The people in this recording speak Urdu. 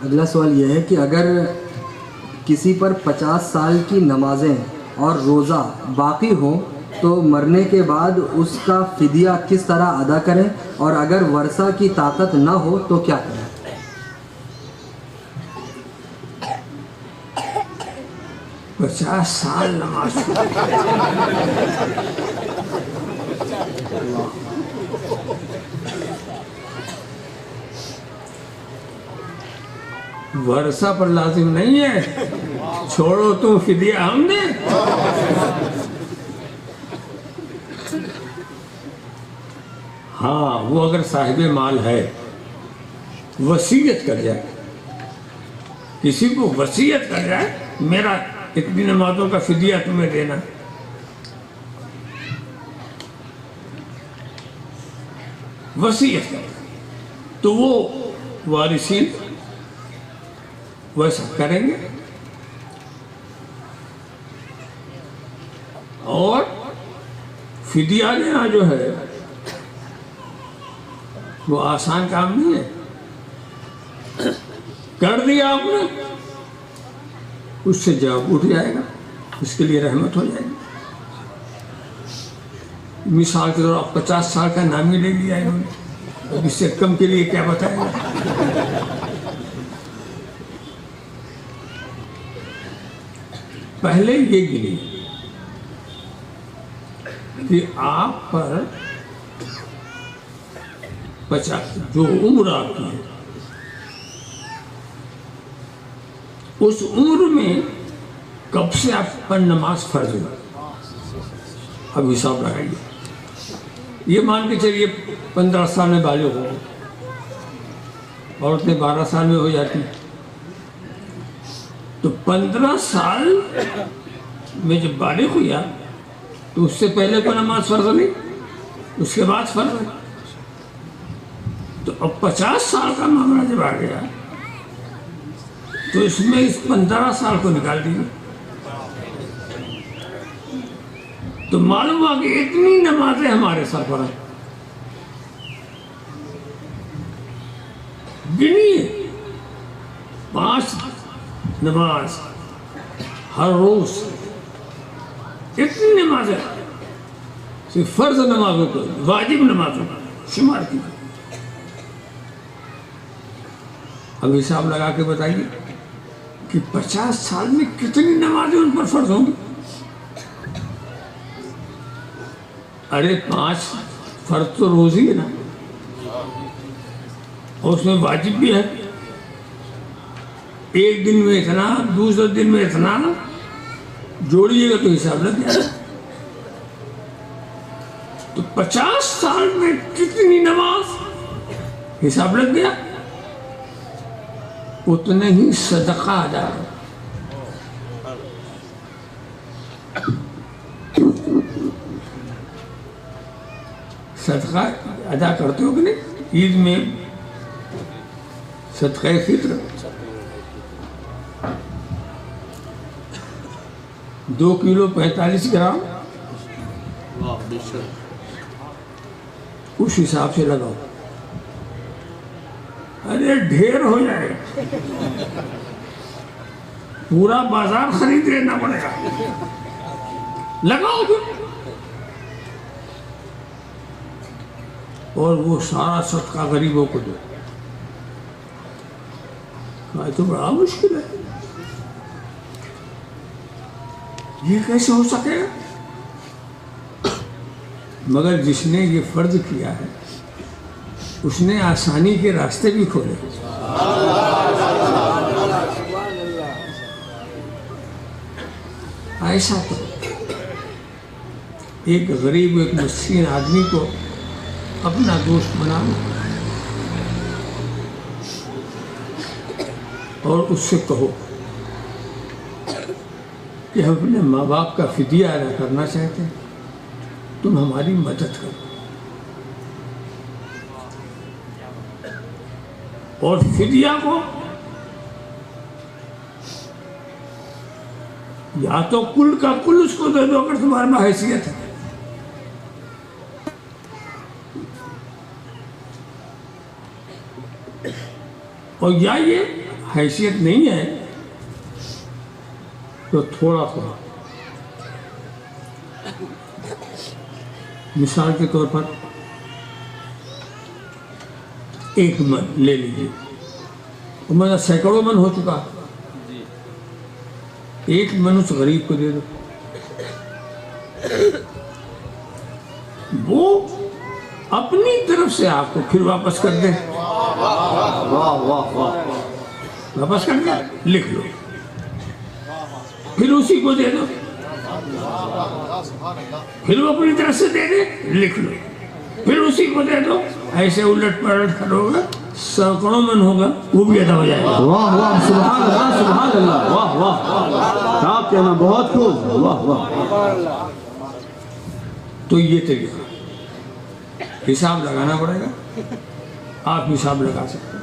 اگلا سوال یہ ہے کہ اگر کسی پر 50 سال کی نمازیں اور روزہ باقی ہوں تو مرنے کے بعد اس کا فدیہ کس طرح ادا کریں، اور اگر ورثہ کی طاقت نہ ہو تو کیا کریں؟ 50 سال نماز ورثہ پر لازم نہیں ہے، چھوڑو تم فدیہ ہم دیں۔ ہاں وہ اگر صاحب مال ہے وصیت کر جائے، کسی کو وصیت کر جائے میرا اتنی نمازوں کا فدیہ تمہیں دینا، وصیت کر تو وہ وارثین ویسا کریں گے، اور فدیہ لینا جو ہے وہ آسان کام نہیں ہے۔ کر دیا آپ نے، اس سے جواب اٹھ جائے گا، اس کے لیے رحمت ہو جائے گی۔ مثال کے طور پر 50 سال کا نام ہی لے لیا انہوں نے، اب اس سے کم کے لیے کیا بتائے گا۔ پہلے یہ گنی کہ آپ پر 50 جو عمر آپ کی ہے، اس عمر میں کب سے آپ پر نماز فرض ہے، اب حساب لگائیے۔ یہ مان کے چلیے 15 سال میں بالغ ہو، عورتیں 12 سال میں ہو جاتی، تو 15 سال میں جب بالغ ہوا تو اس سے پہلے کو نماز فرض نہیں، اس کے بعد فرض ہے۔ تو اب 50 سال کا معاملہ جب آ گیا تو اس میں اس 15 سال کو نکال دیجیے، تو معلوم ہوا کہ اتنی نمازیں ہمارے سر پر ہیں۔ گنیے 5 نماز ہر روز، اتنی نمازیں صرف فرض نمازوں کو، واجب نمازوں کو شمار کی۔ اب حساب لگا کے بتائیے کہ 50 سال میں کتنی نمازیں ان پر فرض ہوں گی۔ ارے 5 فرض تو روز ہی ہے نا، اور اس میں واجب بھی ہے، ایک دن میں اتنا، دوسرے دن میں اتنا، جوڑیے گا تو حساب لگ گیا۔ تو 50 سال میں کتنی نماز، حساب لگ گیا۔ اتنے ہی صدقہ ادا، صدقہ ادا کرتے ہو کہ نہیں؟ عید میں صدقہ فطر 2 کلو 45 گرام، اس حساب سے لگاؤ، ارے ڈھیر ہو جائے گا، پورا بازار خرید لینا پڑے گا، لگاؤ تو، اور وہ سارا صدقہ غریبوں کو دو۔ یہ تو بڑا مشکل ہے، یہ کیسے ہو سکے گا؟ مگر جس نے یہ فرض کیا ہے اس نے آسانی کے راستے بھی کھولے۔ ایسا تو ایک غریب، ایک مسکین آدمی کو اپنا دوست بنا لو اور اس سے کہو کہ ہم اپنے ماں باپ کا فدیہ ادا کرنا چاہتے ہیں، تم ہماری مدد کرو، اور فدیہ کو یا تو کل کا کل اس کو دے دو اگر تمہارے میں حیثیت ہے، اور یا یہ حیثیت نہیں ہے تو تھوڑا تھوڑا، مثال کے طور پر 1 من لے لیجیے، میرا سینکڑوں من ہو چکا، 1 من اس غریب کو دے دو، وہ اپنی طرف سے آپ کو پھر واپس کر دیں، واپس کر دیں، لکھ لو، پھر اسی کو دے دو، پھر وہ اپنی طرف سے دے دے، لکھ لو، پھر اسی کو دے دو، ایسے الٹ پلٹ کرو گا، سینکڑوں من ہوگا، وہ بھی ادا ہو جائے گا۔ واہ واہ، سبحان اللہ سبحان اللہ، واہ واہ، آپ کہنا بہت خوب، واہ واہ۔ تو یہ طریقہ حساب لگانا پڑے گا، آپ حساب لگا سکتے ہیں۔